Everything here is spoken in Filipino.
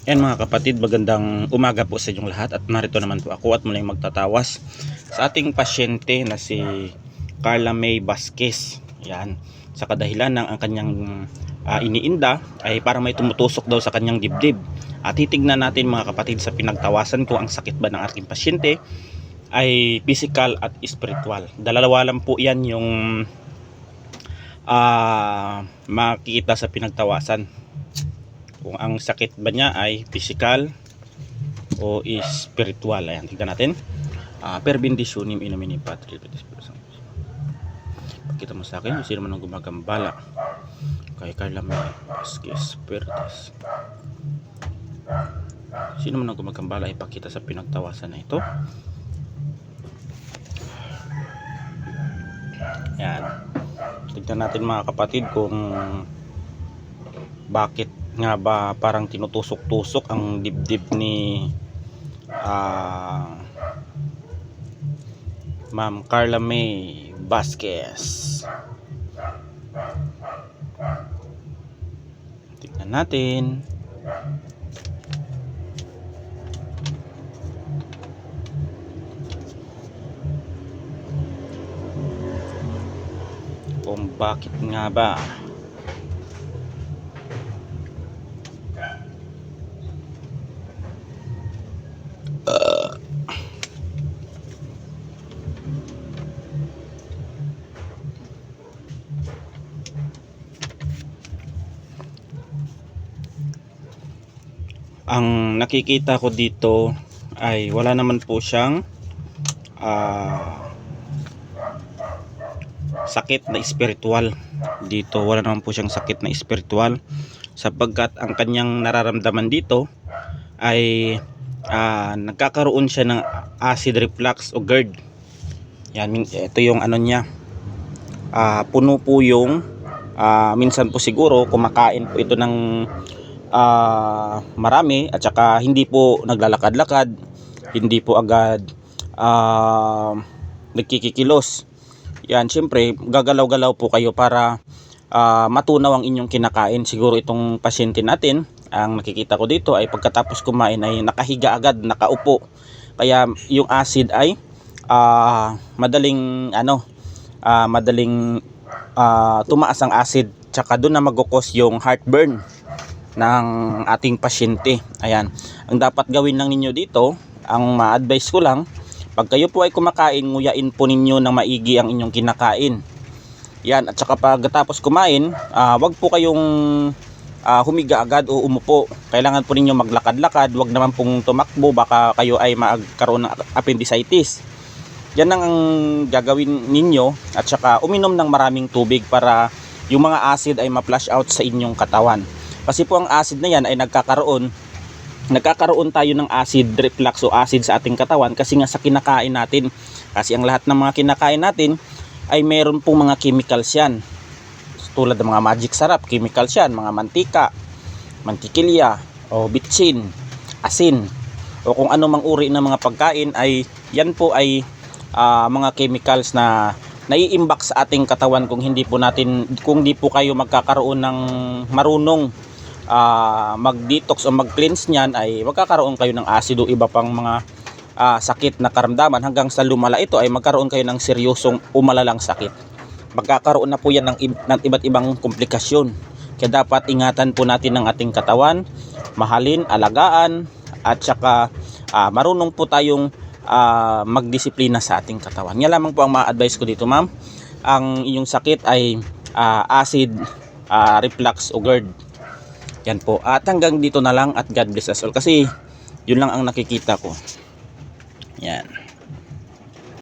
Yan mga kapatid, magandang umaga po sa inyong lahat at narito naman po ako at muling magtatawas sa ating pasyente na si Carla May Vasquez. Yan, sa kadahilan ng ang kanyang iniinda ay parang may tumutusok daw sa kanyang dibdib. At titignan natin mga kapatid sa pinagtawasan ko ang sakit ba ng ating pasyente ay physical at spiritual. Dalawa lang po yan yung makikita sa pinagtawasan. Kung ang sakit ba niya ay physical o spiritual. Ayan, tignan natin. Per benditionem in nomine Patri et Spiritus Sanctus. Pakita mo sa akin kung sino man ang gumagambala kay Carla May Vasquez Perez. Sino man ang gumagambala ay pakita sa pinagtawasan na ito. Ayan, tignan natin mga kapatid kung bakit nga ba parang tinutusok-tusok ang dibdib ni Ma'am Carla May Vasquez. Tignan natin. Kung bakit nga ba ang nakikita ko dito ay wala naman po siyang sakit na spiritual dito. Wala naman po siyang sakit na spiritual sapagkat ang kanyang nararamdaman dito ay nagkakaroon siya ng acid reflux o GERD. Yan, ito yung ano niya, puno po yung minsan po siguro kumakain po ito ng marami at saka hindi po naglalakad-lakad, hindi po agad nagkikikilos. Yan, syempre gagalaw-galaw po kayo para matunaw ang inyong kinakain. Siguro itong pasyente natin, ang nakikita ko dito ay pagkatapos kumain ay nakahiga agad, nakaupo. Kaya yung acid ay madaling tumaas ang acid, tsaka doon na magkukos yung heartburn ng ating pasyente. Ayan, ang dapat gawin lang ninyo dito, ang ma-advise ko lang, pag kayo po ay kumakain, nguyain po ninyo ng maigi ang inyong kinakain. Yan, at saka pagkatapos kumain, wag po kayong humiga agad o umupo. Kailangan po ninyo maglakad-lakad, wag naman pong tumakbo, baka kayo ay magkaroon ng appendicitis. Yan ang gagawin ninyo, at saka uminom ng maraming tubig para yung mga acid ay ma-flush out sa inyong katawan. Kasi po ang acid na yan ay nagkakaroon tayo ng acid reflux o acid sa ating katawan kasi nga sa kinakain natin. Kasi ang lahat ng mga kinakain natin ay meron pong mga chemicals yan. Tulad ng mga magic sarap, chemicals yan, mga mantika, mantikilya, o bitsin, asin, o kung ano mang uri ng mga pagkain ay yan po ay mga chemicals na naiimbak sa ating katawan kung di po kayo magkakaroon ng marunong mag-detox o mag-cleanse niyan, ay magkakaroon kayo ng acid o iba pang mga sakit na karamdaman hanggang sa lumala ito ay magkaroon kayo ng seryosong umalalang sakit. Magkakaroon na po yan ng iba't ibang komplikasyon. Kaya dapat ingatan po natin ang ating katawan, mahalin, alagaan, at saka marunong po tayong magdisiplina sa ating katawan. Yan lamang po ang ma-advise ko dito, ma'am. Ang inyong sakit ay acid reflux o GERD. Yan po. At hanggang dito na lang at God bless us all. Kasi yun lang ang nakikita ko. Yan.